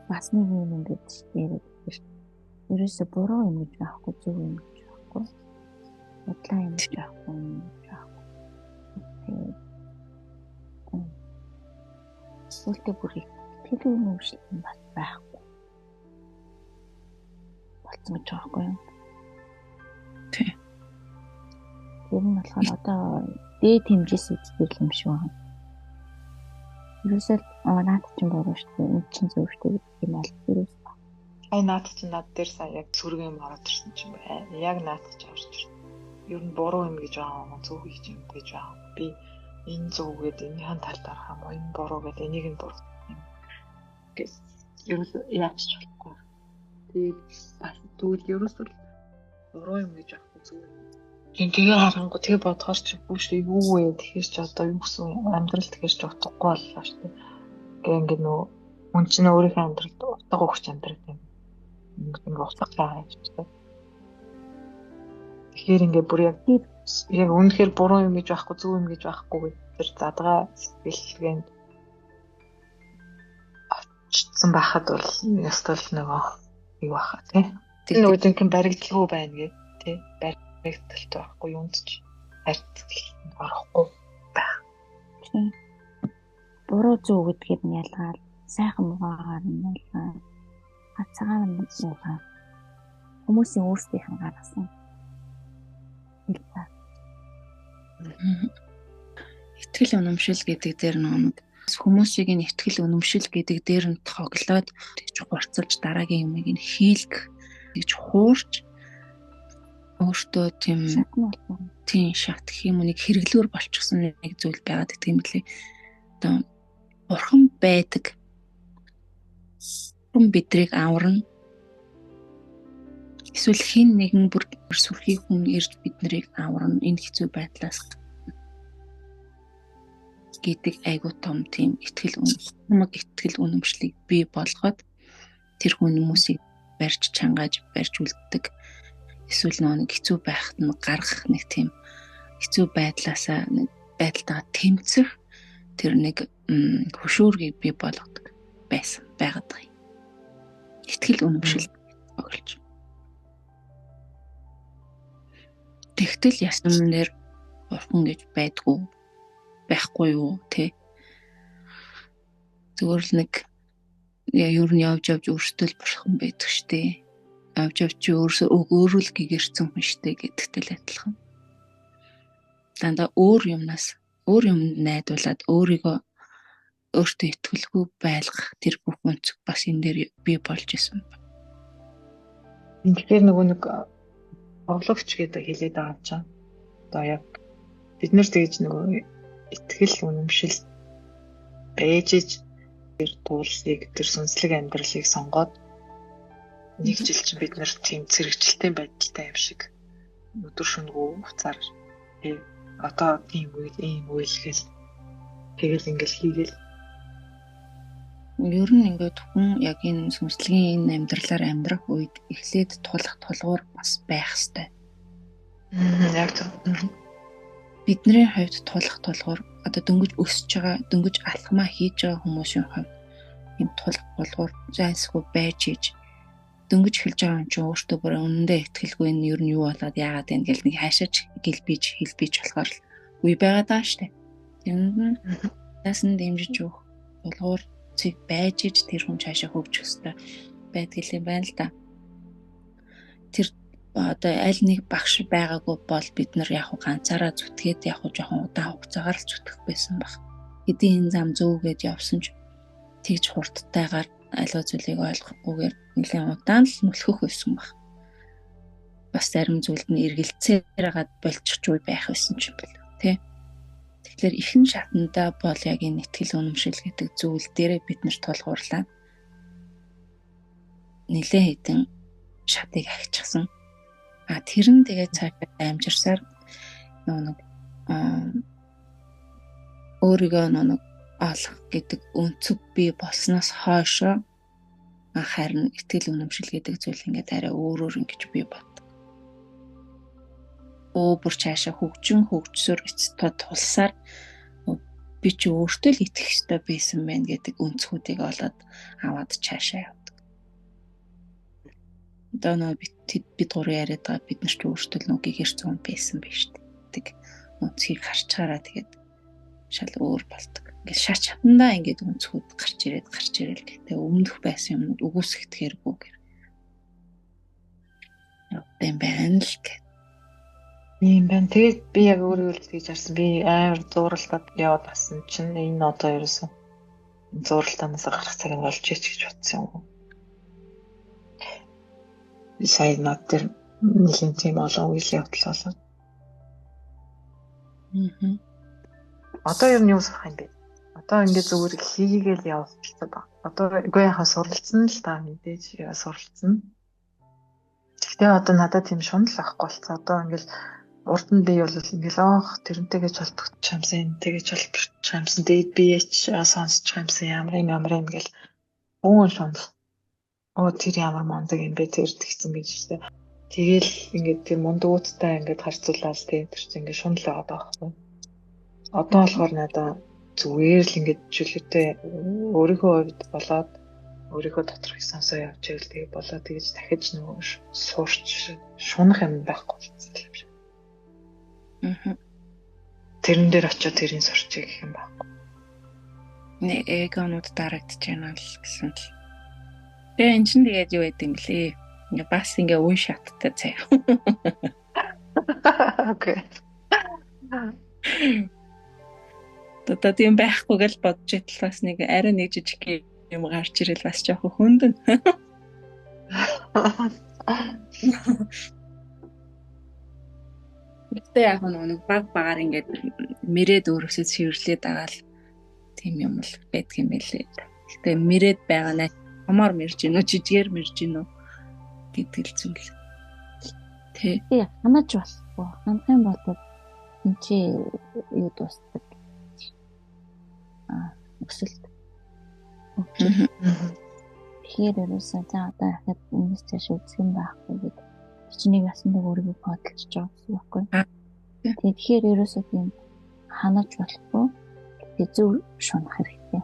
бас нэг юм ингээд яриад байдаг. Ерөөсө буруу юм гэж байхгүй, зөв юм гэж байхгүй. Удлаа юм гэж байхгүй, юм гэж байхгүй. Сүлтээ бүр итгэл үнэмшил юм бас байхгүй. Болцсон гэж байгаа байхгүй юу? Тий. Тэр нь болохоор одоо дээд хэмжээс үздэг юм шиг байна. Ерөөсөө наад чинь буруу шүү дээ. Энд чинь зөв шүү дээ гэдэг юм аль ерөөс. Наад чинь над дээр сая яг сүргэн юм ороод ирсэн чинь байна. Яг наад чинь орж ирсэн. Ер нь буруу юм гэж байгаа юм, зөв хийж юм гэж байгаа. Би энэ зөв гэдэг энийхэн талд арах юм уу? Энэ буруу гэдэг энийг нь буруу юм. Гэс ерөөсөө яаж ч болохгүй. Тэгээд бас тэгвэл ерөөсөө буруу юм гэж авахгүй зөв юм. Тэгээ харангуй тэгээ бодохоор ч бүшээ юу вэ? Тэгэхээр ч одоо юу гэсэн амьдрал тэгэхээр ч утгагүй боллоо шүү дээ. Ингээ ингээд нөө хүн чинь өөрийнхөө амьдралд утга өгч амьдрал юм. Ингээ утга байгаа юм шүү дээ. Тэгэхээр ингээ бүр яг үнэхээр буруу юм гэж байхгүй зөв юм гэж байхгүй тэр задгаа сэтгэлгээнд очсон байхад бол ястал нөгөө юу баха тий. Тэр нөгөө зинхэн баригдалгүй байна гэ тий. Баригдалт байхгүй юунд ч харьцал орохгүй байх. Буруу зөв гэдгээр нь ялгаад сайхан муугаар нь ялгаад хацаагаар нь ялгаад хүмүүсийн өөрсдийнх нь гаргасан. Итгэл үнэмшил гэдэг дээр нэг хүмүүсийг нь итгэл үнэмшил гэдэг дээр нь тоглоод тэгж хурцлж дараагийн юмыг нь хийлгэх гэж хуурч өөртөө тийм шат гэх юм уу нэг хэрэглүүр болчихсон нэг зүйл байгаад гэдэг юм лээ. Одоо бурхан байдаг. Хүн бидрийг аварна. Эсвэл хин нэгэн бүр сүрхий хүн ирж биднийг аварна. Энэ хэцүү байдлаас гэдэг айгуу том тийм итгэл үнэмшлийг бий болгоод тэр хүмүүсийг барьж чангааж барьж үлддэг. Эсвэл нэг хэцүү байхад нь гаргах нэг тийм хэцүү байдлаасаа нэг байдалтаа тэмцэх тэр нэг хөшөөргийг бий болгодог байсан байгаад байгаа юм. Итгэл үнэмшил оглож. Тэгтэл ясмнэр бурхан гэж байдгүй байхгүй юу те. Зүгээр л нэг ер нь явж өөртөө л бурхан байдаг штэ. Явж өөрөө л гэгэрсэн хүн штэ гэдэгтэй л адилхан. Дандаа өөр юмд найдуулаад өөрийгөө өөртөө итгэлгүй байлгах тэр бүх өнцөг бас энэ дээр бий болж исэн. Тэгэхээр нөгөө нэг оглогч гэдэг хэлээд байгаа юм чинь. Одоо яг бид нэр тэгж нөгөө итгэл үнэмшил бэжж тэр туулсыг тэр сүнслэг амьдралыг сонгоод нэг жил чинь бид нэр тийм зэрэгжилтийн байдалтай юм шиг өдөр шөнөгүй хуцаар одоо тийм ийм үйлгээл тэгэл ингээл хийгээл ер нь ингээд хүн яг энэ сүнслэгийн энэ амьдралаар амьдрах үед эхлээд тулах тулгуур бас байх ёстой. Яг зөв. Бидний хувьд тулах тулгуур одоо дөнгөж өсөж байгаа, дөнгөж алхмаа хийж байгаа хүмүүсийн хувьд энэ тулах тулгуур зайлсгүй байж иж дөнгөж эхэлж байгаа юм чинь өөртөө бүр үнэндээ итгэлгүй энэ ер нь юу болоод яагаад энэ гэл нэг хаашаач хэлбиж болохоор үе байгаад байгаа штэ. Тэнд нь таасан дэмжиж өгөх тулгуур байж иж тэр хүн цаашаа хөгжих ёстой байдаг юм байна л да. Тэр одоо аль нэг багш байгаагүй бол бид нар яг ганцаараа зүтгээд яг жоохон удаан хугацаагаар л зүтгэх байсан баг. Хэдийн энэ зам зөөгээд явсан ч тэгж хурдтайгаар аливаа зүйлийг ойлгохгүйгээр нэлээд удаан л нүлхэх байсан баг. Бас зарим зүйлд нь эргэлцээрээд болчих үе байх байсан ч юм бэл тий. Тэгэхээр ихэнх шатндаа бол яг энэ итгэл үнэмшил гэдэг зүйл дээрээ бид нар тулгуурлаа. Нэлээд хэдэн шатыг агчсан. Тэр нь тэгээд цаашаа амжирсаар нэг өөрийгөө нэг олох гэдэг өнцөг бий болсноос хойшоо харин итгэл үнэмшил гэдэг зүйл ингээд арай өөрөөр ингэж бий бод. Бүр цаашаа хөгжсөөр эцэстээ тулсаар би ч өөртөө л итгэх ёстой байсан байна гэдэг өнцгүүдийг олоод аваад цаашаа явдаг. Одоо нөө бид гурав яриад байгаа бид нар ч өөртөө нөө гэгэр зүүн байсан биш тэг. Үнцгийг харч чараа тэгээд шал өөр болдог. Ингээд шар чатандаа ингээд үнцгүүд гарч ирэл гэхдээ өмнөх байсан юмнууд үгүйсэхдгээргүй гэр. Яа байна л гэх. Тийм байна. Тэгээд би яг өөрөө л тэгж харсан. Би амар зууралтад яваад басан чинь энэ одоо ерөөсөн зууралтаанаас гарах цаг нь болж ич гэж бодсон юм. Сая над тэр нэлийн тийм олон үйл явдал болоо. Одоо ер нь юу сах юм бэ? Одоо ингээд зүгээр хийгээл явах хэрэгтэй ба. Одоо үгүй яхаа суралцсан л та мэдээж суралцсан. Гэхдээ одоо надад тийм шунал авахгүй болцоо. Одоо ингээд урд нь би бол ингээл тэрнтэйгээ холбогдчих юмсан, тэгэж холбогдчих юмсан. Тэгээд би сонсчих юмсан ямар юм гэл өвөн шунал. Тэр ямар мундаг юм бэ тэр тэгсэн гэж байна. Тэгэл ингээд тэр мундагуудтай ингээд харьцуулаад тийм тэр чинь ингээд шунал байгаа байхгүй. Одоо болохоор надаа зүгээр л ингээд чөлөөтэй өөрийнхөө хувьд болоод өөрийнхөө доторх сонсоо явж ивэл тэгээ болоод тэгэж дахиж нөгөө суурч шунах юм байхгүй болсон юм шиг. Тэрэн дээр очиод тэрийн сурчиг гэх юм байна. Нэг эгонууд дарагдж байна л гэсэн л. Тэгээ эн чинь тэгээд юу гэдэг юм блэ? Ингээ бас ингээ үн шаттай цаа. Окей. Одоо тийм байхгүй гэж бодож итэл бас нэг арай нэг жижиг юм гарч ирэл бас жоохон хөндөн. Гэтэ яг нэг багаар ингээд мэрээд өөрөөсөө цэвэрлээд агаал тийм юм л байдаг юм байлээ. Гэтэ мэрээд байгаа нь хамаар мэрж гинөө жижигээр мэрж гинөө гэдэг л зүйл. Тэ. Ханаж болохгүй. Ханах юм бол энэ чи юу дуустдаг. Өсөлт. Тэгэхээр ерөөсөө за одоо дахиад энэс цааш үзэх юм байхгүй гэдэг. Чиний ясандаа өөрийгөө бодлож байгаа гэсэн үг байхгүй. Тэгэхээр ерөөсөө тийм ханаж болохгүй. Тэгээ зөв шунах хэрэгтэй.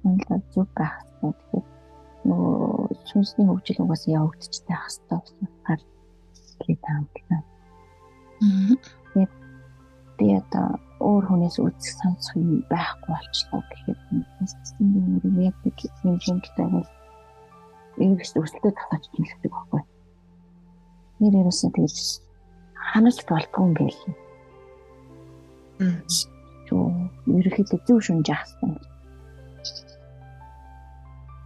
Үнэхээр зөв байх хэрэгтэй. Тэгэхээр нөгөө сүнсний хөгжил угаасаа явагдчихтай байх хэрэгтэй болохоор би таамаглаа. Би одоо өөр хүнээс үзэх сонсох юм байхгүй болчихлоо гэхэд энэ яг юм шимттэй бол ингэж өсөлтөд татаж хэлдэг байхгүй. Нэр ерөөсөө тэгж ханаж болдгүй юм байл. Ерөөхдөө зөв шунж яасан.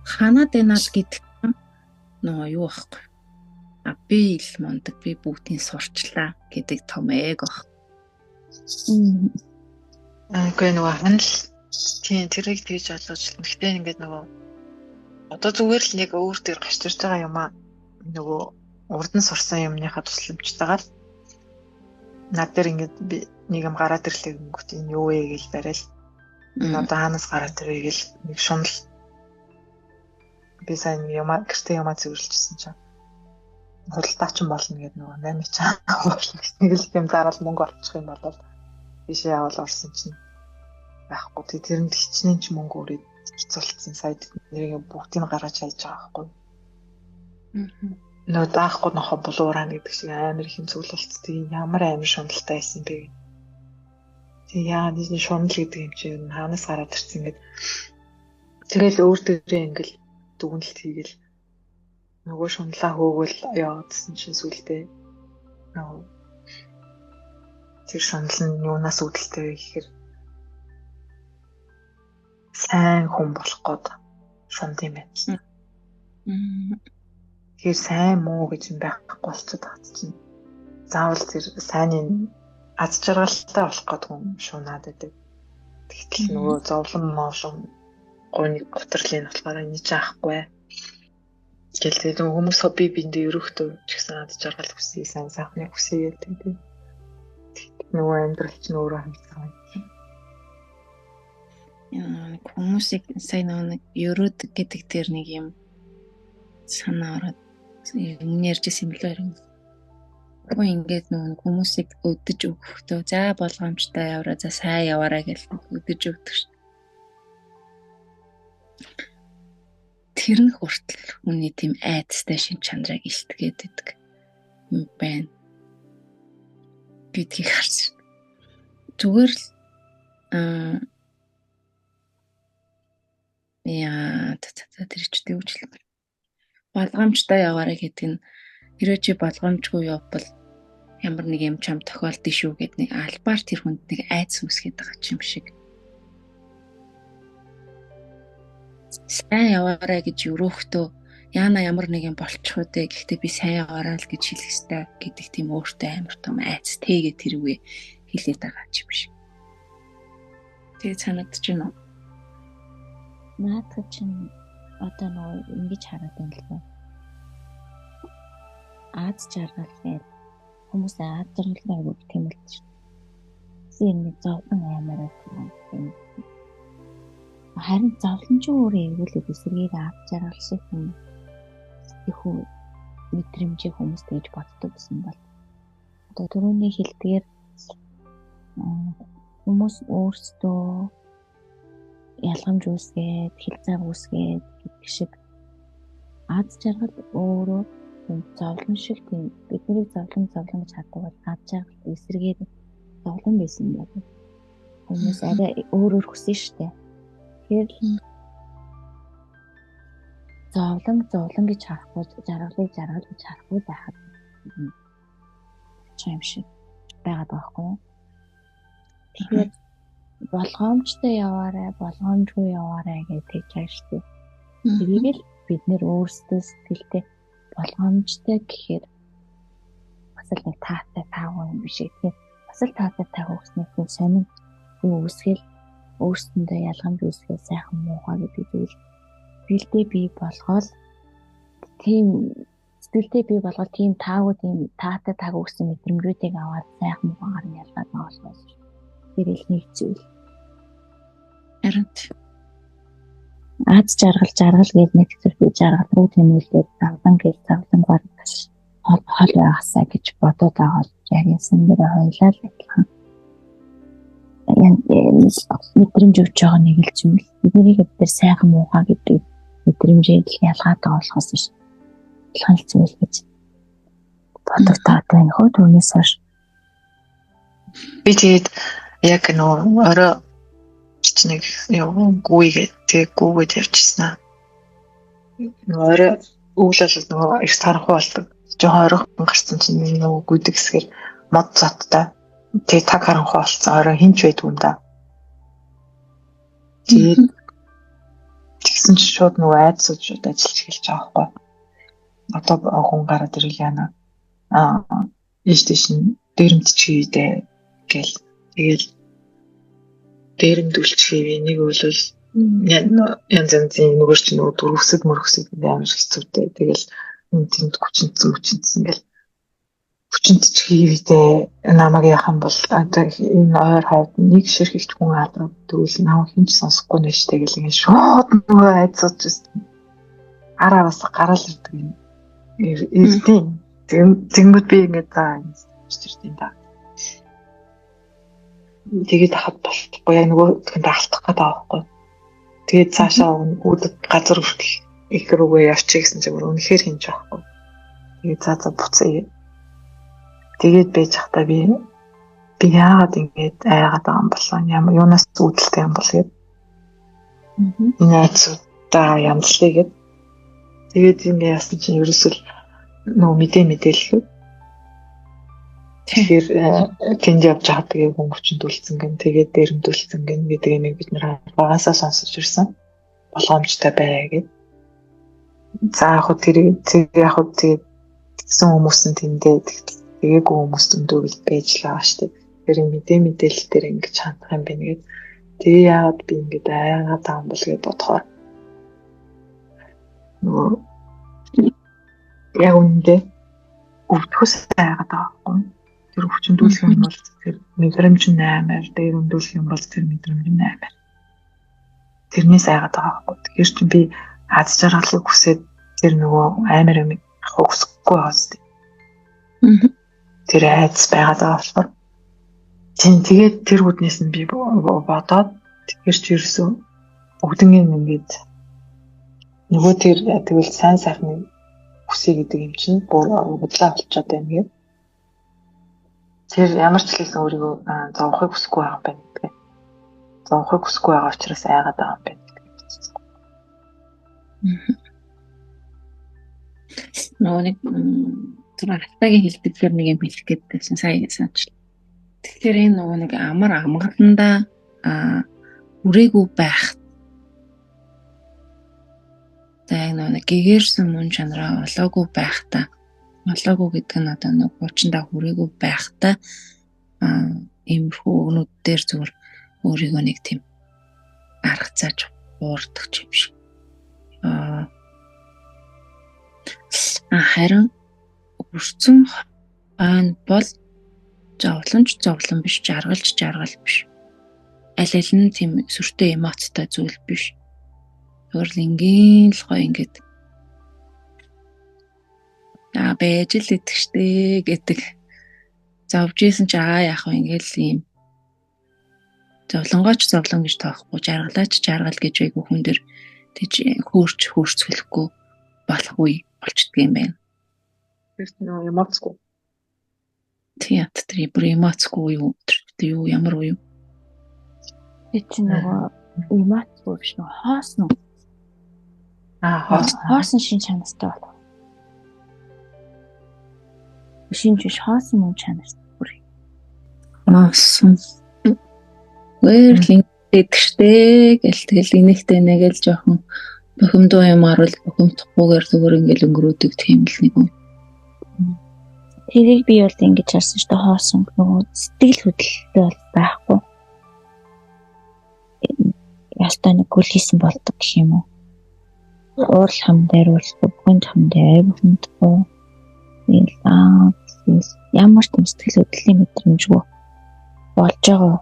Ханаад энал гэдэг нөө юу байхгүй. Би л мундаг би бүгдийг сурчлаа гэдэг том эго. Үгүй нөгөө ханал тийм тэрийг тэгж ойлгож л. Гэхдээ ингээд нөгөө одоо зүгээр л нэг өөр төр гарч ирж байгаа юм аа. Нөгөө урд нь сурсан юмныхаа тусламжтайгаар над дээр ингээд би нэг юм гараад ирлээ гингүүт энэ юу вэ гэж барайл. Энэ одоо хаанаас гараад ирвэ гэл нэг шунал. Би сайн юм гэртээ юм зөвлөжсэн чинь. Худалдаа ч болно гэдэг нөгөө 8 чаа болно гэсэн нэг л юм зараал мөнгө олчих юм бол бишээ явал орсон чинь байхгүй. Тэрэнд хичнээн ч мөнгө өрөөд хэцүүлсэн сайд нэрийг бүгдийг гаргаж хайж байгаа байхгүй. Нөө даахгүй нохо булуураа гэдэг шиг амар их юм зөвлөлттэй ямар амар шуналтай байсан бэ. Тэг яа нэг шунал гэдэг юм чинь хаанаас гараад ирсэн ингээд тэгэл өөр дээрээ ингээл дүгнэлт хийгээл нөгөө шуналаа хөөгөл яваадсэн чинь сүлдээ нөгөө тэр шунал нь юунаас үүдэлтэй вэ гэхээр сайн хүн болох гээд шунд юм байна. Тэгэхээр сайн муу гэж юм байхгүй болчиход байгаа чинь. Заавал тэр сайнын аз жаргалтай болох гээд хүн шунаад байдаг. Тэгтэл нөгөө зовлон моолон гооны готрлын болохоор энэ ч аахгүй. Тэгэл тэгээд хүмүүс хобби биндээ өрөختөө ч гэсэн аз жаргал хүсье, сайн сайхныг хүсье гэдэг. Нөгөө амьдрал чинь өөрөө хамтсан. Яа, хүмүүсийг сайн нэг ерөөд гэдэг дээр нэг юм санаа ороод юм ярьжсэн юм лээ. Уу ингээд нөгөө хүмүүсийг өдөж өгөхдөө за болгоомжтой яваа, за сайн яваарай гэж өдөж өгдөг ш. тэр нь хүртэл хүний тийм айдастай шин чанарыг илтгээд идэг юм байна. Бидгийг харж зүгээр л тэр ч тэгвч болгоомжтой яваарай гэдэг нь хэрвээ чи болгоомжгүй явбал ямар нэг юм чам тохиолдсон шүү гэдэг нэг альбаар тэр хүнд нэг айдас үүсгээд байгаа юм шиг. Сайн яваарай гэж өрөөхтөө яана ямар нэг юм болчих үү гэхдээ би сайн яваарай л гэж хэлэх ёстой гэдэг тийм өөртөө амар том айдас тэгээд тэрвээ хэлээд байгаа юм шиг. Тэгээд санагдаж байна уу? Наадах чинь одоо нөгөө ингэж хараад байна л ба. Аз жаргал гэдэг хүмүүс аз жаргалтай өгөх тийм л шүү. Сэрний зовлон аймаараа тийм. Харин зовлон ч өөрөө эргүүлээд эсрэгээр аз жаргал шиг юм. Тэхүү мэдрэмжийг хүмүүс тэгж боддог гэсэн бол одоо түрүүний хэлдгээр хүмүүс өөрсдөө ялгамж үүсгээд хилцааг үүсгээд гэдэг шиг аз жаргал өөрөө зовлон шиг тийм бидний зовлон гэж хаддаг бол аз жаргал эсрэгээр зовлон байсан байна. Хүмүүс арай өөрөөр хүсэн штэ. Тэгэхээр зовлон гэж харахгүй жаргалыг жаргал гэж харахгүй байхад юм шиг байгаад байгаа хгүй. Тэгэхээр болгоомжтой яваарай, болгоомжгүй яваарай гэдэг чааш шүү. Тэрийг л бид нэр өөрсдөө сэтгэлтэй болгоомжтой гэхээр бас л нэг таатай таагүй юм биш ээ. Бас л таатай таагүй гэснээр сонин үүсгэл өөрсдөндөө ялгамж үүсгэл сайхан муухай гэдэг зүйл сэтгэлдээ бий болгоод тийм таагүй тийм таатай таагүй гэсэн мэдрэмжүүдийг аваад сайхан муугаар нь ялгаад болохоос тэр л нэг зүйл. Харин аз жаргал гээд нэг зэрэг жаргал руу тэмүүлээд завлан гаргаж хол байгаасаа гэж бодоод байгаа бол яг энэ нэр хойлоо л адилхан. Мэдрэмж өгч байгаа нэг л юм л. Бидний хэвээр сайхан муухай гэдэг мэдрэмжийг ялгаад байгаа болохоос биш. Адилхан л зүйл гэж боддог таатай нөхөө түүнээс хойш. Би тэгээд яг нөө орой нэг гүйгээд явчихсан. Орой өглөөл нөгөө их таранхуу болдог. Жоо оройхон гарсан чинь нөгөө гүйдэг хэсгээр мод цоттой. Тэгээ таг харанхуу болсон. Орой хинч байдгүй юм да. Тэгээд тэгсэн чинь шууд нөгөө айдсууд шууд ажиллаж эхэлж байгаа байхгүй. Одоо хүн гараад ирэл яана. Ийштэйшин дээрэмдчихийдээ гэл. Тэгэл дээрэмдүүлчихээ нэг бол янз янзын нөгөө ч нөгөө дөрвсөд мөрөсөд амар хэцүүтэй. Тэгэл тэнд хүчинцэн гэл хүчинцчихийдээ намайг яхан бол одоо энэ ойр хавьд нэг ширхэгч хүн алдраад тэгвэл намайг хинч сонсохгүй нэштэй гэл ингэ шууд нөгөө айцууд араас гараал ирдэг юм. Эрдэн тэгмэд би ингэ заа чиртийн да. Тэгээд хад болохгүй яг нөгөө тэнд алдах гэдэг аахгүй. Тэгээд цаашаа үүдэг газар хүртэл их рүүгээ явчих гэсэн чинь үнэхээр хинж байхгүй. Тэгээд цаацаа буцаа. Тэгээд байж захтаа би яагаад ингэж айгаад байгаа юм болоо ямар юунаас үүдэлтэй юм бол гээд. Энэ айцуудаа янзлаа гээд. Тэгээд ингэ яасан чинь ерөөсөл нөгөө мэдээлэл. Тэгэхээр тэнд явж байгаа тэгээ хүн хүчинд үлдсэн гэн тэгээд дээрэмдүүлсэн гэн гэдэг юм бид нэр багасаа сонсож ирсэн. Болгоомжтой бай гэд. За яг тэр тэгээд тэгсэн хүмүүс нь тэндээ тэгээгүй хүмүүст өндөө байж л байгаа шүү дээ. Тэр мэдээлэл дээр ингэж хандах юм байна гэд. Тэгээ яагаад би ингэж айгаа таам бол гэж бодохоор нөгөө яг үндэ өвдөхөөс айгаад байгаа юм. Тэр хүчндүүлэх юм бол тэр мэдрэмж 8-аар, дээр өндүүлэх юм бол тэр мэдрэмж 8-аар. Тэрнээс айгаад байгаа байхгүй. Тэгэхээр чи би аз жаргалыг хүсээд тэр нөгөө амар юм хүсэхгүй хаастай. Тэр айц байгаад байгаа болохоор. Тэгээд тэр хүднээс нь би бодоод тэгэхээр чи ерөөсөө бүгднийг ингэж Нөгөө тэр тэгвэл сайн сайхны хүсье гэдэг юм чинь бүр удлаа болчиход байна гэдэг. Тэр ямар ч хэлсэн өөрийгөө зовхыг хүсэхгүй байгаа юм байна гэдэг. Зовхыг хүсэхгүй байгаа учраас айгаад байгаа юм байна. Нөгөө нэг тэр алтагийн хэлбэлээр нэг юм хэлэх гээд байсан сайн санаж. Тэгэхээр энэ нөгөө нэг амар амгаландаа үрээгүй байх. Тэгээ нэг гэгэрсэн мөн чанараа олоогүй байхдаа олоогүй гэдэг нь одоо нэг уучиндаа хүрээгүй байхдаа иймэрхүү өгнүүд дээр зүгээр өөрийгөө нэг тийм арга зааж уурдаг юм шиг. Харин өрцөн хойно бол зовлон биш, жаргал биш. Аль нь тийм сүртэй эмоцтой зүйл биш. Төрлингийн л гоё ингээд бэж л итгэжтэй гэдэг. Зовж исэн ч яах вэ ингээл юм. Зовлонгооч зовлон гэж тоохгүй, жаргалаач жаргал гэж айгүй хүн дээр тийж хөөрцөглөхгүй болох үе болчдөг юм байна. Тэр нөө эмоцгүй. Тэр бүр эмоцгүй юу? Тэр юу ямар уу юу? Эцэг нөгөө эмоцгүй биш нөгөө хоосон. Хоосон шин чанартай болох. Шинжиш хоосон мөн чанартай бүр. Хоосон. Вэрлинг итгэжтэй гэл тэгэл инээхтэй нэгэл жоохон бухимдуу юм арвал бухимдахгүйгээр зүгээр ингээл өнгөрөөдөг тийм л нэг юм. Тэрийг би бол ингэж харсан шүү дээ хоосон нөгөө сэтгэл хөдлөлттэй бол байхгүй. Ялтаа нэг гүйл хийсэн болдог гэх юм уу. Уурал хамдаар бүхэнд хамдаар бухимдахгүй. Ямар ч сэтгэл хөдлөлийн мэдрэмжгүй болж байгаа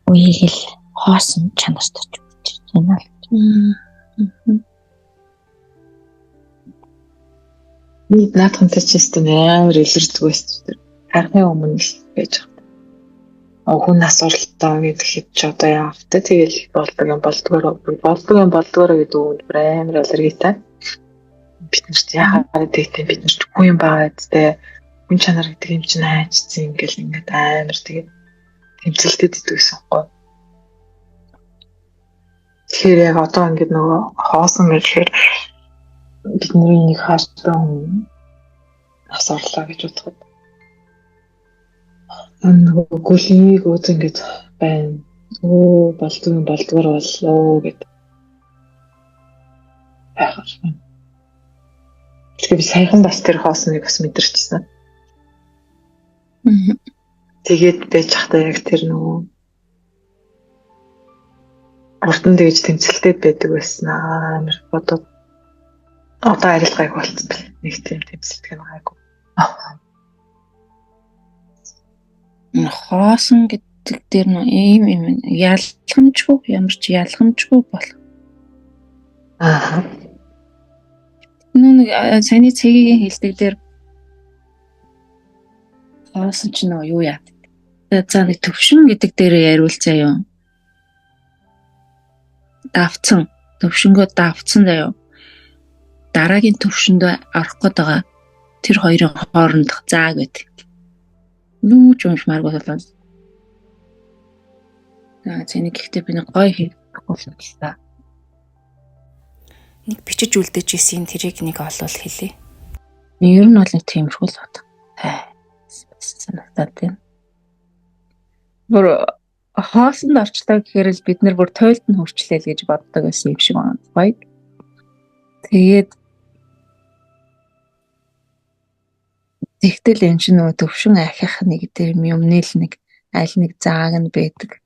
үеийг л хоосон чанартай ч байна л. Би наадхантай ч гэсэн амар илэрдэг байсан. Харахын өмнө л байж байгаа. Хүн асуултаа гэдэг чи одоо яах вэ? Тэгэл болдгоо гэдэг үгэнд амар алергитай. Бид нарт яагаад тэгтээ бид нарт хүн юм байгаа гэдэгтэй хүн чанар гэдэг юм чинь хайчсан ингээл ингээд амар тэгээд тэмцэлтэд идэгсэн гоо. Тэгэхээр яг одоо ингээд нөгөө хоосон гэхээр бидний нэг хааштай хүн асуурлаа гэж бодоход нөгөө гүлийг өөд ингээд байна. Болдгоор боллоо гэдэг. Тэгэхээр би саяхан бас тэр хоосныг бас мэдэрчсэн. Тэгээд байж хата яг тэр нөгөө уртан тэгж тэмцэлтэд байдаг байсан амар бодоод одоо арилгайг болцсон. Нэг тийм тэмцэлтэг нэг гайгүй. Хоосон гэдэг дээр нөө ийм ялхамжгүй ямар ч ялхамжгүй болох. Нэг саний цэгийн хэлдэг дээр хоосон ч нөө юу яа. За нэг төвшин гэдэг дээр яриулцаа юу. Төвшнгөө давцсан заяа. Дараагийн төвшөнд орох гээд байгаа тэр хоёрын хоорондох зааг байдаг. Нүү ч уншмааргүй болоо. Цэнийг гэхдээ би нэг гоё хийхгүй л та. Нэг бичиж үлдээж исэн тэрийг нэг олвол хэлээ. Ер нь бол нэг тиймэрхүү л бод. Санагдаад байна. Бүр хоосон орчлоо гэхээр л бид нар бүр тойлд нь хөвчлээ л гэж боддог байсан юм шиг байна. Гоё. Тэгээд тэгтэл энэ чинь нөгөө төвшин ахих нэг тэр юмны л нэг аль нэг зааг нь байдаг.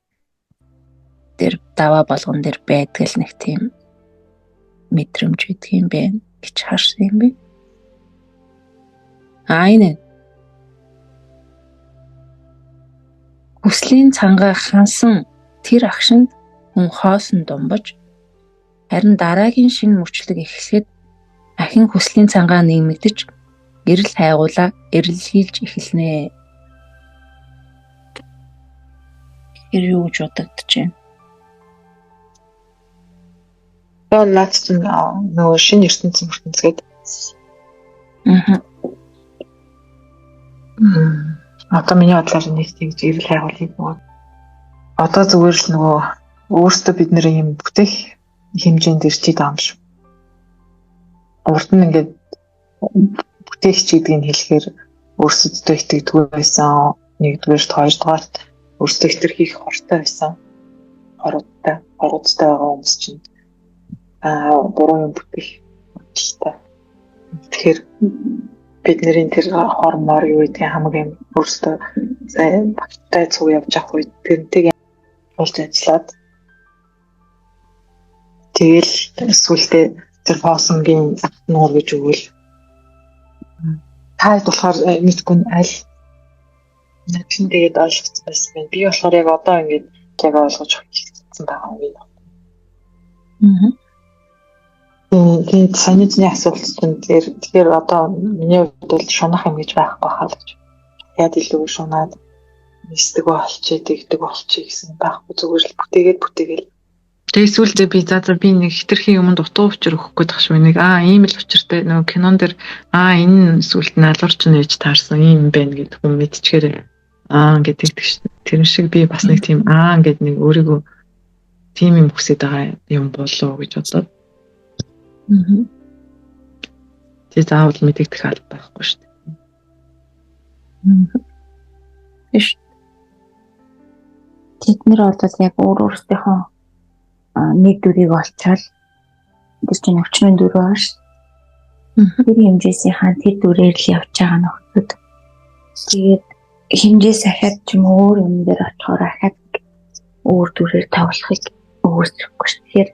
Тэр даваа болгон дээр байдаг л нэг тийм мэдрэмж байдаг юм байна гэж харсан юм бэ. Энэ хүслийн цангаа хансан тэр агшинд хүн хоосон домбож харин дараагийн шинэ мөчлөг эхлэхэд ахин хүслийн цангаа нэмэгдэж гэрэл хайгуулаа эрэлхийлж эхэлнэ. Тэр юу гэж бодогдож байна? Одоо наад чинь нөгөө шинэ ертөнцийн гээд. Одоо миний бодлоор нэг тэгж ирэл хайгуулыг нөгөө одоо зүгээр л нөгөө өөртөө бид нэр юм бүтээх хэмжээнд ирчээд байгаа юм шүү. Урд нь ингээд бүтээгч гэдгийг хэлэхээр өөрсдөө итгэдэггүй байсан. Нэгдүгээрт, хоёрдугаарт өөрсдөө итгэх хортой байсан. Хоруудтай байгаа хүмүүс чинь буруу юм бүтээх болтой. Тэгэхээр бид нэрийн тэр хормоор юу гэдэг хамгийн өөрсдөө багтай цуг явж авах үед тэрнтэйг болж ажиллаад тэгэл сүултээ тэр фосонгийн нуур гэж өгвөл таад болохоор мэдгүй аль нэгэн тэгээд ойлгоцсон байсан байна. Би болохоор яг одоо ингэж яг ойлгож хэлсэн байгаа юм. Тэгээд санийны асуулт чинь тэгэхээр одоо миний хувьд бол шунах юм гэж байхгүй хаа гэж. Яг илүү шунаад нисдэг болчих, тэгдэг болчих гэсэн байхгүй зүгээр л бүтээгээл. Тэгээд сүүлдээ би би нэг хитрхийн юмд утга учир өгөх гээд тах шүү. Нэг ийм л учиртай нөгөө кинон дэр энэ сүүлд налуурч нээж таарсан юм байна гэдэг хүн мэдчихээр гэдэг шүү. Тэр шиг би бас нэг тийм гэдэг нэг өөрийгөө тийм юм хүсэж байгаа юм болоо гэж бодлоо. Тэгээд заавал мэдэгдэх алба байхгүй шүү дээ. Тэд нэр бол яг өөрсдийнхөө нэг дүрийг олчвал тэр чинь өвчнөн дүр байна шүү. Тэр хэмжээсийн тэр дүрээр л явж байгаа нөхдөд. Тэгээд хэмжээс ахаад ч юм өөр юм дээр очихоор ахаад өөр дүрээр тоглохыг өөрсдөхгүй шүү. Тэгэхээр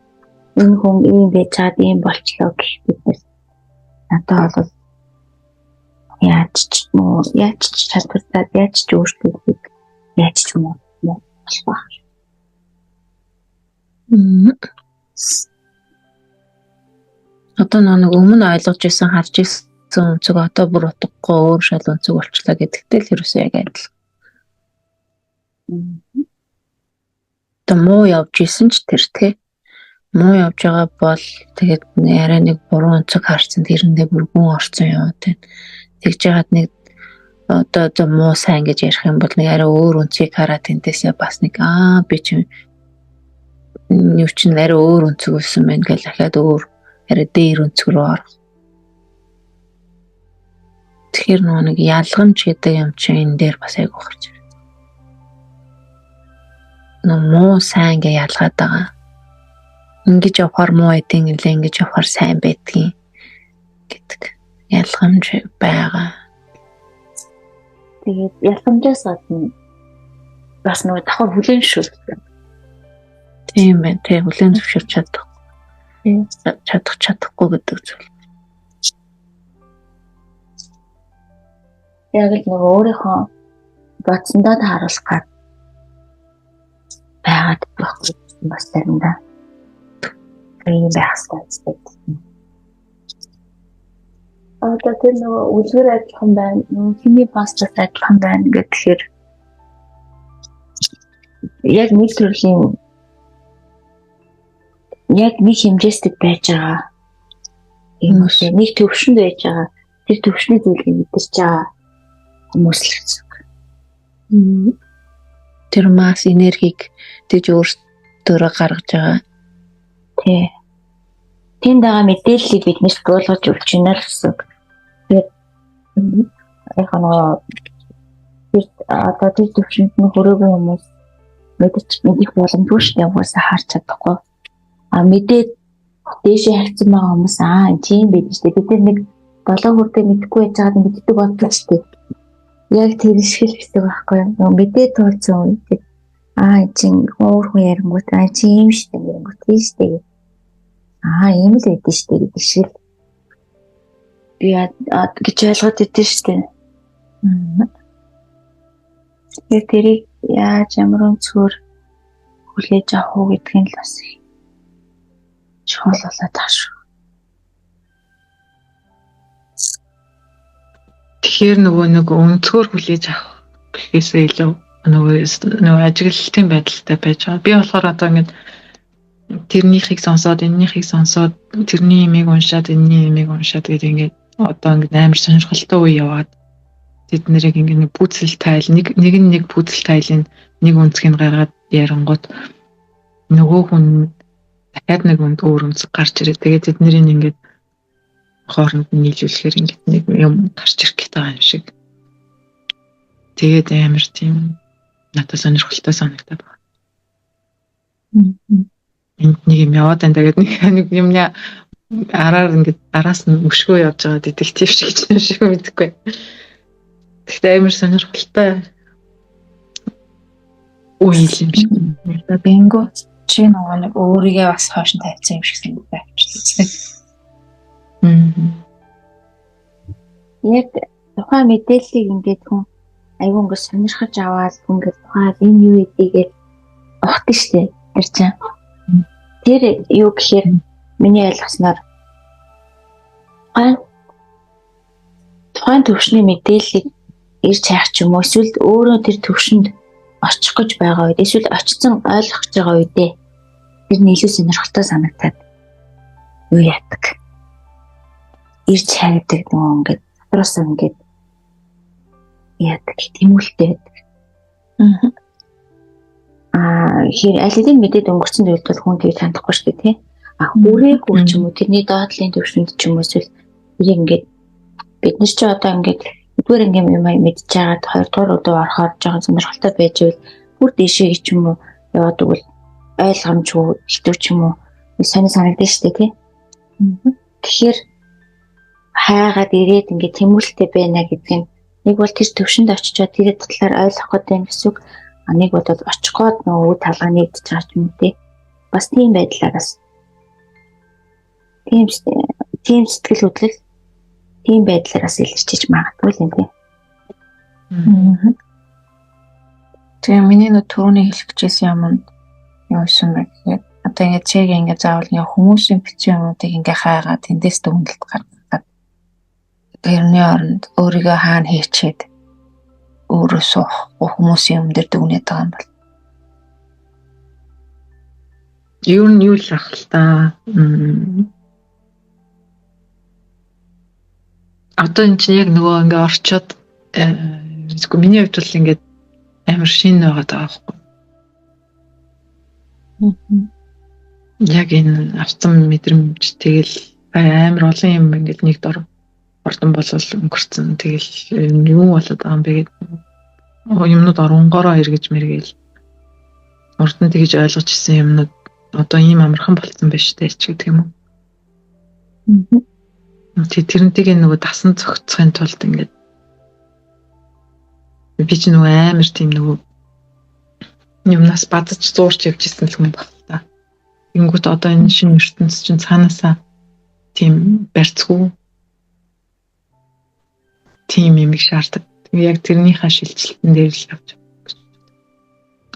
энэ хүн ийм байж чад ийм болчлоо гэх бид надад бол яаж ч чадвартай яаж ч өөрчлөлт яаж ч юм уу болох. Одоо нэг өмнө ойлгож ирсэн харж ирсэн өнцөг одоо бүр утгагүй өөр шал өнцөг болчлаа гэдэгтэй л ерөөсөө яг адил. Одоо муу явж исэн ч тэр тий муу явж байгаа бол тэгээд арай нэг буруу өнцөг харсан тэрэндээ бүр гүн орцсон юм тий. Тэгж яагаад нэг одоо муу сайн гэж ярих юм бол нэг арай өөр өнцгийг хараад тэндээсээ бас нэг би чинь юу ч нэр өөр өнцөг өссөн байна гэж дахиад өөр арай дээр өнцөг рүү орох. Тэгэхээр нэг ялгамж гэдэг юм чинь энэ дээр бас айгу гарч ирээ. Муу сайн гэж ялгаад байгаа. Ингэж явахаар муу эдийн нэлээ ингэж явахаар сайн байдгийн гэдэг ялгамж байгаа. Тэгээд ялгамжаас гадна бас нэг давхар хүлээн шүү. Тийм байна. Тэг хүлээн зөвшөөрч чадахгүй гэдэг зүйл. Яг л нөгөө өөрийнхөө бодсондоо тааруулах байгаад байхгүй бас заримдаа ийм байхстай. Одоо тэр нөгөө үлгэр адилхан байна, химийн пастас адилхан байна гэхээр яг нэг төрлийн яг нэг хэмжээстэй байж байгаа. Ийм үсээ нэг төвшөнд байж байгаа. Тэр төвшний зүйлийг мэдэрч байгаа хүмүүс л гэсэн. Тэр масс энергийг тэгж өөртөө гаргаж байгаа. Тий. Тэнд байгаа мэдээллийг биднэрт болгож өгч байна л гэсэн. Тэгээд яг одоо тэр төвшөнд нь хөрөөгүй хүмүүс мэдэх боломжгүй шүү дээ. Уусаа харж чадахгүй. Мэдээд дээшээ хагцсан байгаа хүмүүс тийм байж дээ. Бид нэг 7 хүртээ мэдхгүй байж байгаад мэддэг болдог ч тийм. Яг тэр шиг л гэсэн байхгүй юу? Мэдээд туулсан үед чинь өөр хүн ярингууд чи юм штэ гэнгүүт тийм штэ. Ийм л байдэн штэ гэдэг шиг би гэж ойлгоод идэв штэ. Тэрийг яаж ямар өнцгөр хүлээж авах уу гэдгийг л бас чухал болоод таа шүү. Тэгэхээр нэг өнцгөр хүлээж авах гэхээсээ илүү нөгөө ажиглалтын байдалтай байж байгаа. Би болохоор одоо ингэж тэрнийхийг сонсоод энэнийхийг сонсоод тэрний имийг уншаад энэний имийг уншаад гэдэг ингээд одоо ингээд амар сонирхолтой үе яваад тэд нэрийг ингээд нэг пүүцэл тайл нэг пүүцэл тайлын нэг үнцгийг гаргаад ярангууд нөгөө хүн дахиад нэг өөр үнцэг гарч ирээ. Тэгээд тэд нэрийг ингээд хооронд нь нийлүүлэхээр ингээд нэг юм гарч ирэх гэдэг юм шиг. Тэгээд амар тийм надад сонирхолтой санагдаад байна. Энд нэг юм яваад байна. Тэгээд нэг юмна араар ингээд араас нь өшгөө явж байгаа детектив шиг юм шиг мэдгүй. Тэгтээ амар сонирхолтой үйл юм шиг. Бинго чи нэг өөрийгөө бас хоош нь тавьсан юм шиг санагдаж байна. Яг тухайн мэдээллийг ингээд хүн айгүй ингээд сонирхож аваад ингээд тухайн энэ юу гэдгийг ухдаг штеп ярьж байгаа. Тэр юу гэхээр миний ойлгосноор тухайн төвшний мэдээллийг ирж хайх ч юм уу эсвэл өөрөө тэр төвшөнд очих гэж байгаа үед эсвэл очсон ойлгох гэж байгаа үедээ тэр нь илүү сонирхолтой санагдаад юу яадаг. Ирж хайдаг нөгөө ингээд дотроос ингээд яадаг тэмүүлтэй байдаг. Хэр аль хэдийн мэдээд өнгөрсөн зүйлд бол хүн тийм санахгүй шүү дээ тий. Үрээгүй ч юм уу тэрний доотлын төвшөнд ч юм уу эсвэл тэрийг ингээд бид нар ч одоо ингээд эдгээр ингээм юм мэдж байгаад хоёрдугаар өдөө орохоор жоохон сонирхолтой байж ивэл бүр дэшээ ч юм уу яваад өгвөл ойлгомжгүй хэлтүү ч юм уу сони санагдаж штэ тий. Тэгэхээр хайгаад ирээд ингээд тэмүүлэлтэй байна гэдэг нь нэг бол тэр төвшөнд очичоод тэр талаар ойлгох гэдэг юм гэсэн үг. Нэг бол очихгоод нөгөө үе талгаа нэгдэж байгаа юм тий. Бас тийм байдлаараас тийм сэтгэл хөдлөл тийм байдлаараас илэрчиж магадгүй юм тий. Тэгээ миний нөө түрүүний хэлэх гэжсэн юм юу юм бэ гэхээр одоо ингээд чиг ингээд заавал нэг хүмүүсийн бичсэн юмнуудыг ингээд хайгаад тэндээс дүгнэлт гаргаад тэрний оронд өөрийгөө хаана хийчээд өөрөө суухгүй хүмүүсийн юм дээр дүгнээд байгаа юм бол юу нь юу л ах л та. Одоо энэ чинь яг нөгөө ингээ орчоод миний хувьд бол ингээд амар шин байгаад байгаа байхгүй. Яг энэ авсан мэдрэмж тэгэл амар олон юм ингээд нэг дор ордон болол өнгөрцөн тэгэл юу болоод байгаа юм бэ гэдэг юмнууд оронгороо эргэж мэргээл урд нь тэгж ойлгож ирсэн юмнууд одоо ийм амархан болсон байж тээ ч гэдэг юм уу. Тэрнтэйг нөгөө дасан зохицохын тулд ингээд би ч нөгөө амар тийм нөгөө юмнаас бадаж зуурч явж ирсэн л хүн баг та. Тэнгүүт одоо энэ шинэ ертөнц чинь цаанаасаа тийм барьцгүй тийм юм шаарддаг. Яг тэрнийхээ шилжилтэн дээр л авч.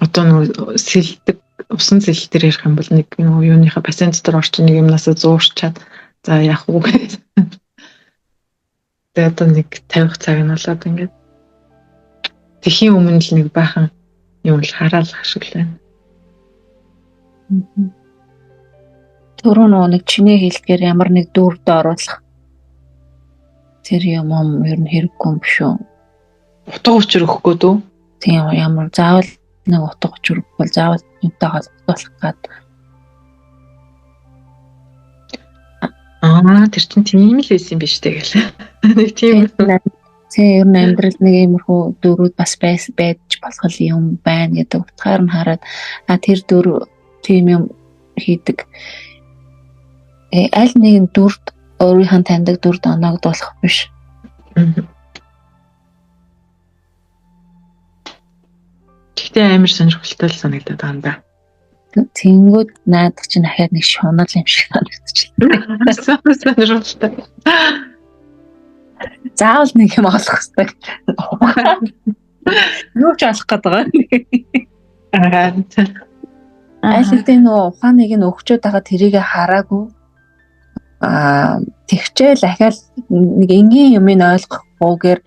Одоо нөгөө сэлдэг усан сэлэл дээр ярих юм бол нэг нөгөө юуныхаа пациент дотор орчин нэг юмнасаа зуурчаад за яах вэ гэдэг. Тэгээд одоо нэг 50 цаг нь болоод ингээд тэхийн өмнө л нэг баахан юм л хараалах шиг л байна. Түрүү нэг чиний хэлдгээр ямар нэг дүрд оруулах тэр юм ер нь хэрэггүй юм биш үү? Утга учир өгөхгүй дөө. Тийм ямар заавал нэг утга учир өгвөл заавал юмтай холбогдуулах гад. Тэр чинь тийм л байсан биш тэгэл. Нэг тийм ер нь амьдрал нэг иймэрхүү дөрүүд бас байж болох юм байна гэдэг утгаар нь хараад тэр дөр тийм юм хийдэг. Аль нэгэн дүрд өөрийнхөө таньдаг дүрд оноогдуулах биш. Гэхдээ амар сонирхолтой л санагдаад байгаа юм да. Тэнгүүд наад чинь дахиад нэг шунал юм шиг санагдчихлаа. Сонирхолтой. Заавал нэг юм олох хэрэгтэй. Юу ч олох гэдэг байгаа. Аль хэдийн нөгөө ухааныг нь өгчөөд байгаа тэрийг хараагүй. Тэгчээл ахаал нэг энгийн юмыг ойлгохгүйгээр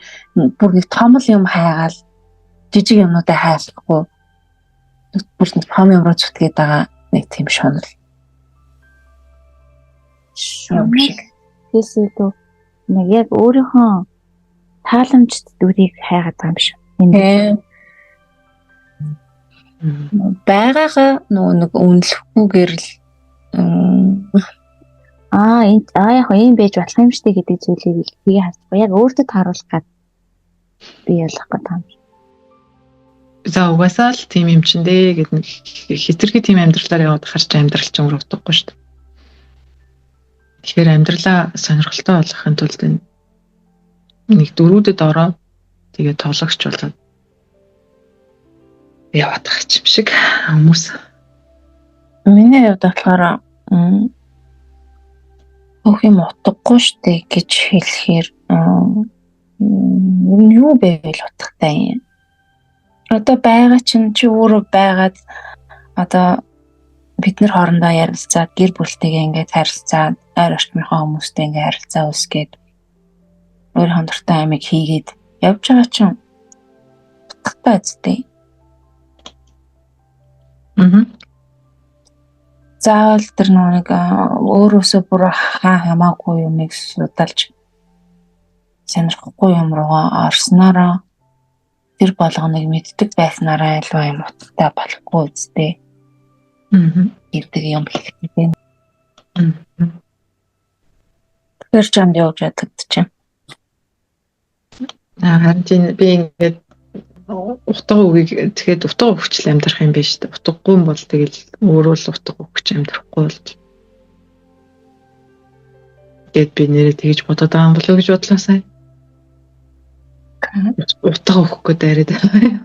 бүр нэг том юм хайгаал жижиг юмнуудаа хайхгүй бүр нэг том юм руу зүтгээд байгаа нэг тийм шунал юм шиг. Тэсээ дөө нэг яг өөрийнхөө тааламжт дүрийг хайгаад байгаа юм шиг. Байгаагаа нэг үнэлэхгүйгээр л яг ийм байж болох юм штэ гэдэг зүйлийг бие хасахгүй яг өөртөө тааруулах гад би ялах гэдэг юм. За угаасаа л тийм юм чин дээ гэдэг нэг хитрхи тийм амьдралаар яваад харч амьдрал ч өөр утгагүй шүү дээ. Тэгэхээр амьдралаа сонирхолтой болгохын тулд нэг дөрүүдэд ороод тэгээ тоглогч болоод яваад байгаа юм шиг хүмүүс. Миний хувьд болохоор өөх юм утгагүй шүү дээ гэж хэлэхээр юу байвал утгатай юм. Одоо байгаа чинь чи өөрөө байгаад одоо бид нар хоорондоо ярилцаад гэр бүлтэйгээ ингээд харилцаад ойр орчмынхоо хүмүүстэй ингээд харилцаа үүсгээд өөрийнхөө дуртай амиг хийгээд явж байгаа чинь утгатай үстэй. Заавал тэр нэг өөрөөсөө бүр хамаагүй юмыг судалж сонирхгүй юм руугаа орснороо тэр болгоныг мэддэг байснараа альва юм утгатай болохгүй үстэй. Гэдэг юм хэлдэг. Тэр чамд явж яддаг чинь. Харин би ингээд утга үгийг тэгэхэд утга өгчл амьдрах юм биш үү? Утгагүй юм бол тэгэл өөрөө л утга өгч амьдрахгүй бол. Гэт би нэрээ тэгж бодоод байгаа юм болов уу гэж бодлоо сая. Утга өгөхгүй дайраад байгаа.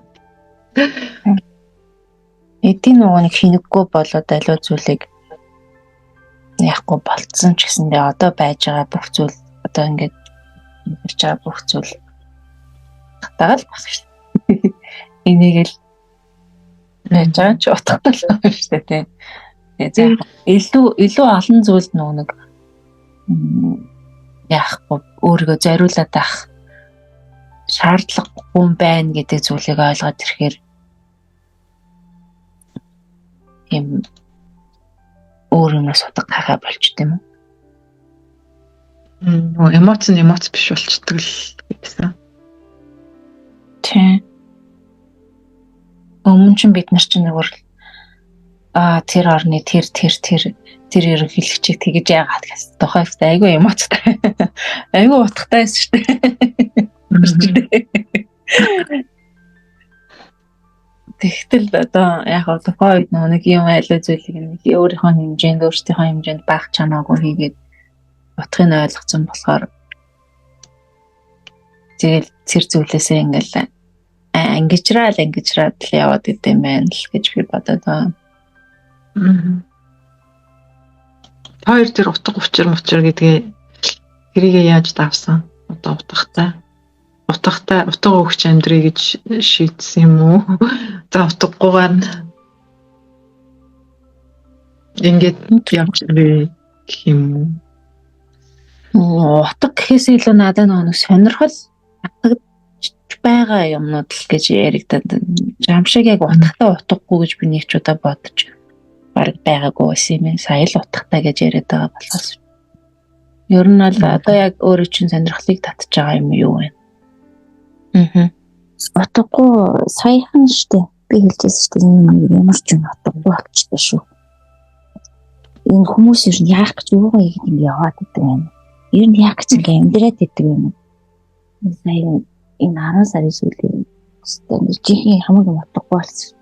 Эдийн нөгөө нэг хинэггүй болоод аливаа зүйлийг яахгүй болцсон ч гэсэндээ одоо байж байгаа бүх зүйл одоо ингээд ирж байгаа бүх зүйл татаал болох шүү дээ. Энийг л байж байгаа ч утгатай л байна шүү дээ. Тэгээ илүү олон зүйлд нөгөө нэг яахгүй өөрийгөө зориулаад авах шаардлагагүй байна гэдэг зүйлийг ойлгоод ирэхээр юм өөр юмнаас утга хахаа болчт юм уу? Эмоц биш болчдөг л гэсэн. Тийм. Өмнө нь бид нар чинь нөгөө тэр орны тэр ерөнхийлөгчийг тэгж яагаад гэсэн тухайд айгүй эмоцтой. Айгүй утгатай байсан шүү дээ. Тэгтэл одоо яг тухайд нэг юм айлуу зүйлийг нэг өөрийнхөө хэмжээнд баах чамаагүй хийгээд утгыг нь ойлгоцсон болохоор тэгэл цэр зүйлээсээ ингээл ангижраад л яваад идэм байна л гэж би бодоод байна. Хоёр тэр утга учир гэдгээ тэрийгээ яаж давсан? Одоо утга өгч амьдрий гэж шийдсэн юм уу? За утгагүйгээр ингээд явж ирээ гэх юм уу? Утга гэхээс илүү надад нэг сонирхол татагдж байгаа юмнууд л гэж яригдаад жамшиг яг утгагүй гэж би нэг ч удаа бодож бараг байгаагүй байсан юм. Сая л утгатай гэж яриад байгаа болохоос. Ер нь л одоо яг өөрөө чинь сонирхлыг татж байгаа юм юу вэ? Утгагүй саяхан штэ би хэлжсэн штэ ямар ч юм утгагүй болчихсон шүү. Энэ хүмүүс ер нь яах гэж юугаа ингэ яваад идэг юм. Ер нь яах гэж ингэ амьдраад идэг юм. Сая энэ 10 сарын сүүлийн жихийн хамаагүй утгагүй болсон.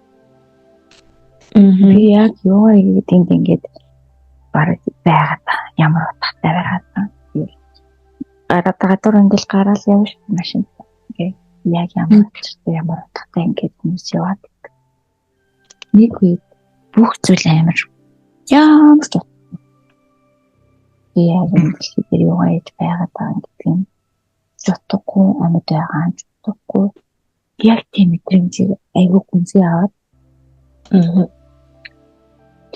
Би яг юугаа ингэ бараг байгаад ямар утгатай байгаад гадуур ингээл гараал явж машин яг ямар утгатай ингээд хүмүүс яваад нэг үед бүх зүйл амар ямар ч яг энэ дээр юу яаж байгаад байгаа гэдэг юм утгагүй амьд байгаа ч утгагүй яг тийм мэдрэмж айгүй гүнзгий аваад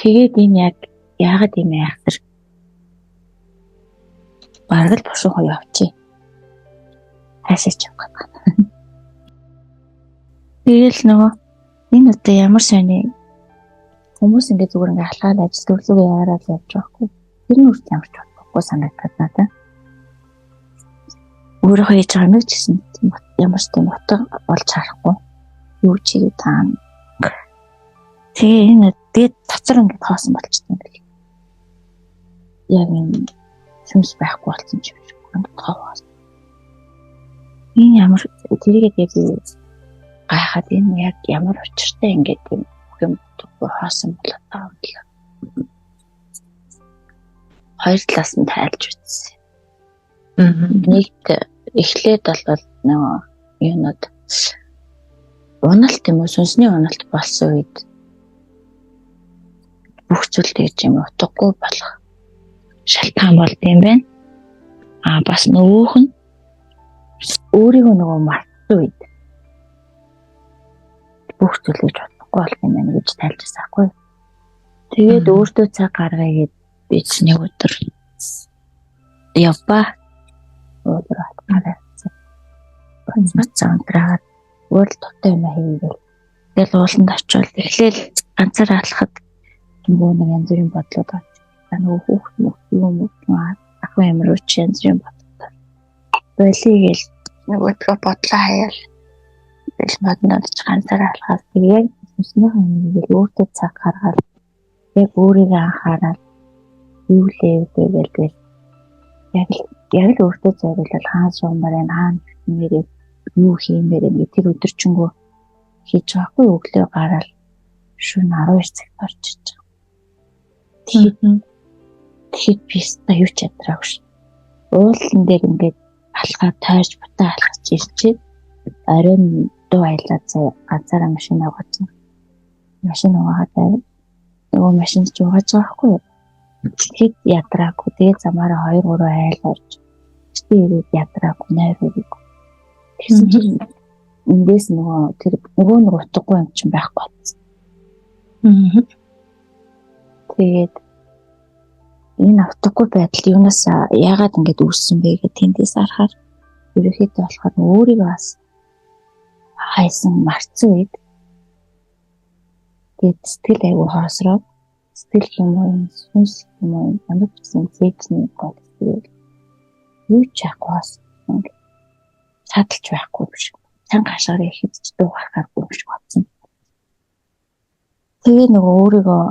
тэгээд энэ яг яагаад юм яахтар бараг л бошоо явчих хасаач юм байна. Тэгэл нөгөө энэ одоо ямар сони хүмүүс ингэ зүгээр ингэ халахад ажил төрлөөгөө яараад явж байгаа хгүй. Тэр нь үрт ямар ч бодлоо. болохгүй санагдаад надад. Өөрөө хийж байгаа юм гэсэн ямар ч тийм утга болж харахгүй. Юу ч хийгээд таана. Тэгээ энэ дээд цацар ингээд хоосон болчихсон юм байна. Яг энэ сүмс байхгүй болсон ч юм шиг ингээд хоосон. Энэ ямар тэрийгээ тэгээд гайхаад энэ яг ямар учиртай ингээд юм хоосон болоо таа гэх. Хоёр талаас нь тайлж үзсэн. Нэг эхлээд бол нөгөө юунод уналт юм уу сүнсний уналт болсон үед бүх зүйл тэгж юм утгагүй болох шалтгаан болд юм байна. Бас нөгөөх нь өөрийгөө нөгөө мартсан үед бүх зүйл гэж утгагүй болох юм байна гэж тайлжсан хгүй. Тэгээд өөртөө цаг гаргая гэд би ч нэг өдөр явба өдөр атгаарсан. Бацаантраад уул тотой юм хийгээл. Тэгэл ууланд очивол эхлээл ганцаар алхахад нөгөө нэг янз бүрийн бодлоо гарч. Нөгөө хүүхд юм ахын амир уч янз бүрийн бодлоо. Болигээл нөгөөдгөө бодлоо хаяал. Тэгэл моднод ч ганцаар алхаад тэгээд сүнсний хэмжээл өөртөө цаг гаргаад яг өөрийгөө анхаарал юу лээгээл яг л өөртөө зориулал хаан суумаар энэ хаан нэрээ юу хиймээр ингэ тэр өдөрчөнгөө хийж байгаагүй өглөө гараад шөнө 12 цагт орж иж байгаа. Тэгэхэд би ста юу ч ядраагүй ш. Уулан дээр ингээд алхаад тойрч бутаа алхаж ирчээд оройн дуу аялаад ганцаараа машин авгаасан. Машин аваагаад нөгөө машин ч угааж байгаа хгүй юу? Тэгэхэд ядраагүй. Тэгээд замаараа 2-3 айл орж ирээд ядраагүй найрууг. Тэгсэн чинь эндээс нөгөө тэр нөгөө нэг утгагүй юм чинь байхгүй болсон. Тэгээд энэ утгагүй байдал юунаас яагаад ингэж үүссэн бэ гэх тэндээс харахаар ерөөхдөө болохоор өөрийгөө бас хайсан марцсан үед тэгээд сэтгэл аягүй хоосроод сэтгэл юм уу сүнс юм уу ямар ч гэсэн зээжний гол сэтгэл юу ч яахгүй садалж байхгүй биш. Цанга хашаар ихэд ч дуу гаргахгүй биш бодсон. Тэгээ нөгөө өөрийгөө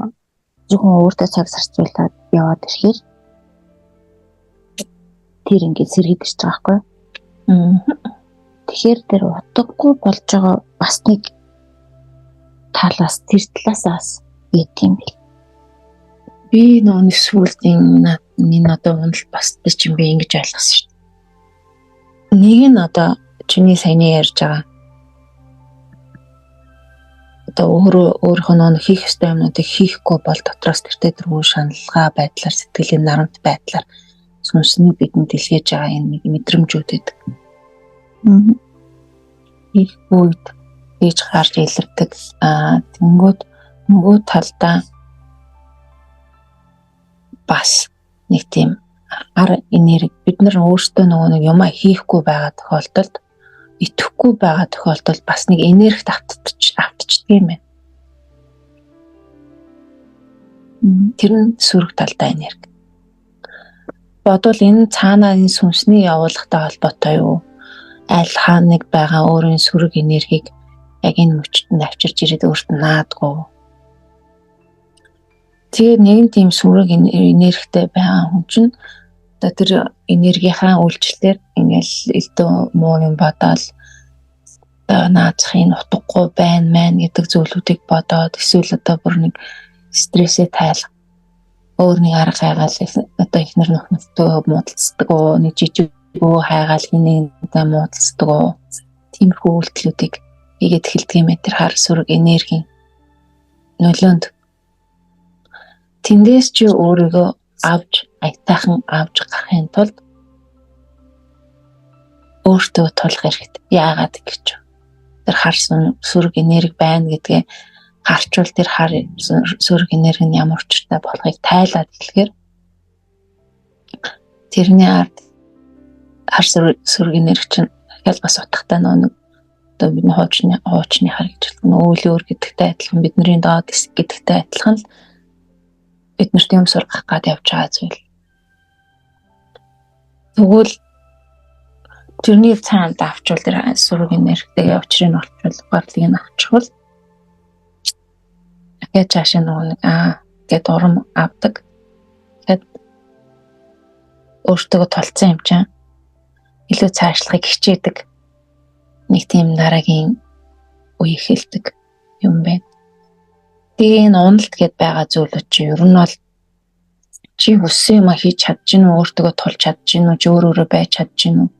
зөвхөн өөртөө цаг зарцуулаад яваад ирэхээр тэр ингээд сэргийд ирж байгаа байхгүй. Тэгэхээр тэр утгагүй болж байгаа бас нэг талаас тэр талаасаас ийм бил. Би нөөний сүлдийн надад унал бастай ч юм би ингэж ойлгосон шүү. Нэг нь одоо чиний саяны ярьж байгаа. Одоо өөрийнхөө нөө хийх ёстой юмнуудыг хийхгүй бол дотроос тэртээ тэргүй шаналгаа байдлаар сэтгэлийн нарамт байдлаар сүнсний бидэнд илгээж байгаа энэ нэг мэдрэмжүүд гэдэг. Их үед хийж гарч илэрдэг. Тэнгүүд нөгөө талдаа бас нэг тийм ар энерги бид нар өөрсдөө нөгөө нэг юм хийхгүй байгаа тохиолдолд итгэхгүй байгаа тохиолдолд бас нэг энергит автчихдаг юм байна. Тэр нь сүрэг талдаа энерги. Бодвол энэ цаанаа энэ сүнсний явуулгатай холбоотой юу? Аль хааныг байгаа өөрийн сүрэг энергийг яг энэ мөчтөнд авчирч ирээд өөрт нь наадгүй. Тэгээ нэгэн тийм сүрэг энергитэй байгаа хүн чинь одоо тэр энергийнхаа үйлчлэлээр ингээл элдв муу юм бодоод наацхийн утгагүй байна гэдэг зүйлүүдийг бодоод эсвэл одоо бүр нэг стрессээ тайлах өөр нэг арга хайгаал одоо ихнэр нөхнөдөө муудалцдаг уу нэг жижиг өө хайгаал хинээдээ муудалцдаг уу тиймэрхүү үйлдэлүүдийг хийгээд эхэлдэг юм тэр хар сүрэг энергийн нөлөөнд тэндээс чи өөрийгөө авч айтайхан авч гарахын тулд өөртөө тулах хэрэгтэй. Яагаад гэж тэр хар сүрэг энерги байна гэдгээ харчвал тэр хар сүрэг энерги нь ямар учиртай болохыг тайлаад хэлэхээр тэрний ард хар сүрэг энерги чинь дахиад бас утгатай нэг одоо бидний хуучны хар гэж хэлдэг. Өөлөөр гэдэгтэй адилхан бидний доод хэсэг гэдэгтэй адилхан л бид нарт юм сургах гад явж байгаа зүйл. Тэгвэл тэрний цаанд авчвал тэр сургийн нэрхтэйгээ учрыг нь олчвал гарлыг нь авчихвал дахиад цаашаа нэг гэд урам авдаг. Тэгэхэд өөртөө толцсон юм чинь илүү цаашлахыг хичээдэг. Нэг тийм дараагийн үе эхэлдэг юм байна. Тэгээ энэ уналт гэд байгаа зүйлүүд чи ер нь бол чи хүссэн юм хийж чадчихна уу, өөртөө тулж чадчихна уу, өөрөөрөө байж чадчихна уу,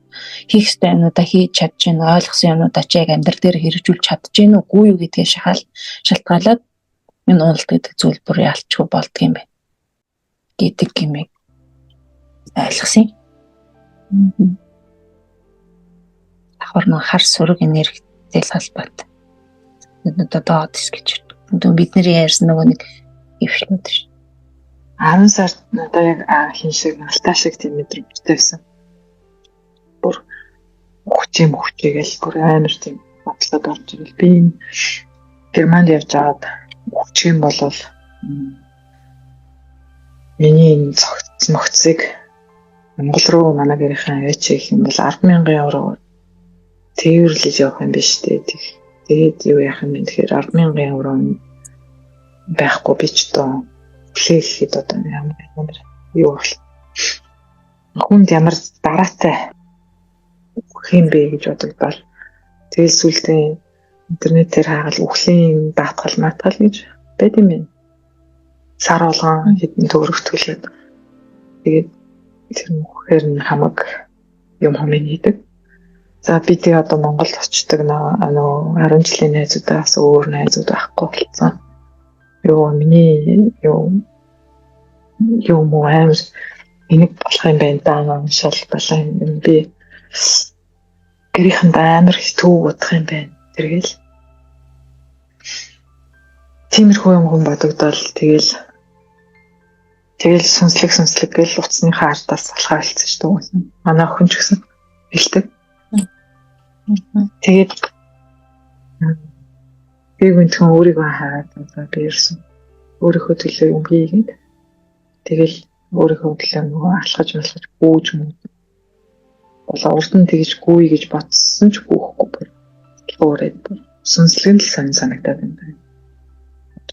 хийх ёстой юмудаа хийж чадчихна уу, ойлгосон юмудаа чи яг амьдрал дээр хэрэгжүүлж чадчихна уугүй юу гэдгээ шалтгаалаад энэ уналт гэдэг зүйл бүр ялчгүй болдго юм байна гэдэг юмыг ойлгосон. Давхар нэг хар сураг энергитэй холбоотой. Одоо гэж бидний ярьсан нөгөө нэг өвчлүүд ш. 10 сард надад яг хин шиг алтаа шиг тийм мэдрэмжтэй байсан. Бүр хүчээгээл бүр амар тийм бодлоод орж ирэл. Би Германд явж аваад хүч юм болов миний энэ цогцсыг Монгол руу манай гэрийнхэн аваач гэх юм бол 10,000 евро тээвэрлэж явах юм биш үү? Тэгээд юу яах юм бэ? Тэгэхээр 10,000 евро байхгүй би ч тоо плейхэд одоо ямар юу бол хүнд ямар дараатай хэм бэ гэж бодвол тэгэл сүлдээ интернетээр хаагаад үхлийн даатгал гэж байд юм байна. Сар болгон хэдэн төгрөг төлөөд тэгээд тэр мөхөр нь хамаг юм хийдэг. За би тэгээ одоо Монголд очдог нөгөө 10 жилийн найзуудаас өөр найзууд байхгүй болсон. Юу миний юу муу амар энийг болох юм байна даа шал балаа юм би гэрийнхэнд амар хэцүү бодох юм байна. Тэргээл тиймэрхүү юм хүн бодогдол тэгэл сүнслэг гэл утасныхаа ардаас салхаа хэлсэн шүү дээ. Манай охин ч гэсэн хэлдэг. Тэгээд би гүнтхэн өөрийгөө хараад одоо би ирсэн. Өөрийнхөө төлөө юм хийгээд тэгэл өөрийнхөө төлөө нөгөө алхаж гүйж юм. Болоо урд нь тэгж гүйе гэж бодсон ч гүйхгүй. Өөрөд сүнслэг л санагдаад байна.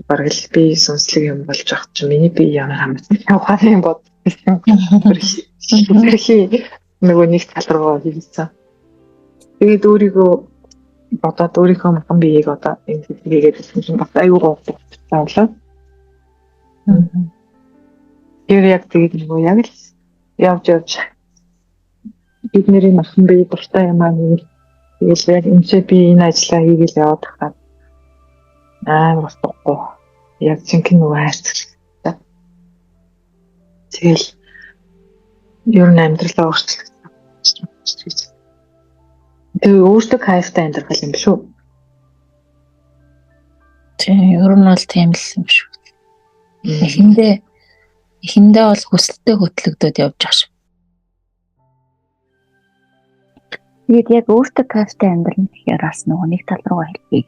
Бараг л би сүнслэг юм болж ах чи миний би ямар хамаатай явах юм бодсон. Нөгөө нэг тал руу хийсэн. Тэгээд өөрийгөө бодоод өөрийнхөө мхан биеийг одоо энэ хийгээд ирсэн бас аюу гоцлоо. Яг тэгээд нөгөө яг л явж бидний мхан бие дуртай юм аа нэг тэгэл яг энэ би энэ ажлаа хийгээл яваад хахад болохгүй. Яг зинхэнэ нөгөө хайрцаг. Тэгэл ер нь амьдралаа өөрчлөлт. Тэгээ өөртөө кайфтай амьдрах юм шүү. Тийм, ер нь бол тийм л юм шүү. Эхэндээ бол хүсэлтэд хөтлөгдөд явж байгаа шүү. Тэгээд яг өөртөө кайфтай амьдрах гэхээр бас нөгөө нэг тал руу хэлье.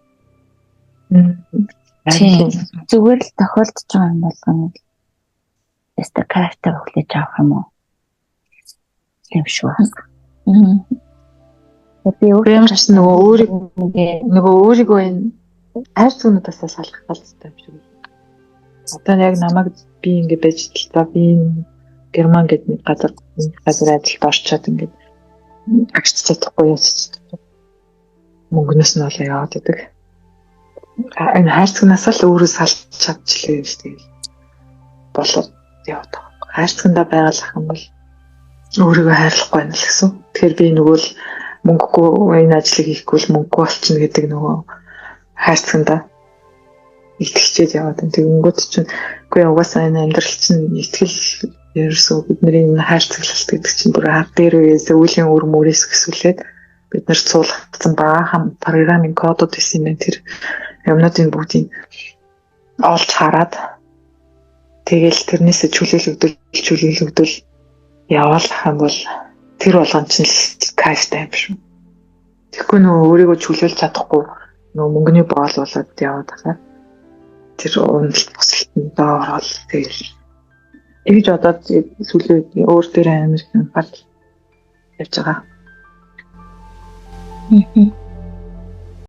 Тийм. Зүгээр л тохиолдож байгаа юм болгоно. Эстэ кайфтай хүлээж авах юм уу? Тийм шүү. Би өөрөөс нөгөө өөрийгөө энэ хайр цогнуудаас салах хэрэгтэй юм шиг. Одоо яг намайг би ингэ байж талаа би Герман гэдэг нэг газар ажилд орчоод ингэ агч чадахгүй ясч. Мөнгнөөс нь олоо яваад идэг. Энэ хайр цогнаас л өөрөө салж чадчихлаа шүү дээ. Болоод яваад байгаа. Хайр цогнда байгалах юм бол өөрийгөө хайрлахгүй байна л гэсэн. Тэгэхээр би нөгөө л мөнгөгүй энэ ажлыг хийхгүй л мөнгөгүй болчихно гэдэг нөгөө хайрцагтаа итгэжээд яваад энэ тэгэнгүүт чинь үгүй угаасаа энэ амьдрал чинь итгэл ерөөсөө бидний энэ хайрцаглалт гэдэг чинь бүр ард дээр үеэс үеийн өр мөрөөс гэсүүлээд бид нар цуулгдсан баахан программын кодууд байсан юм тэр юмнуудын бүгдийг олж хараад тэгэл тэрнээсээ чөлөөлөгдөл яваал хам бол тэр болгон ч кайфтай юм шүү. Тэгэхгүй нөгөө өөрийгөө чөлөөлж чадахгүй нөгөө мөнгөний боол болоод яваад байгаа. Тэр уналт босолтод ороод тэгэл. Тэгж одоо сүлээ өөр дээр амар хэмпал явж байгаа. Мгм.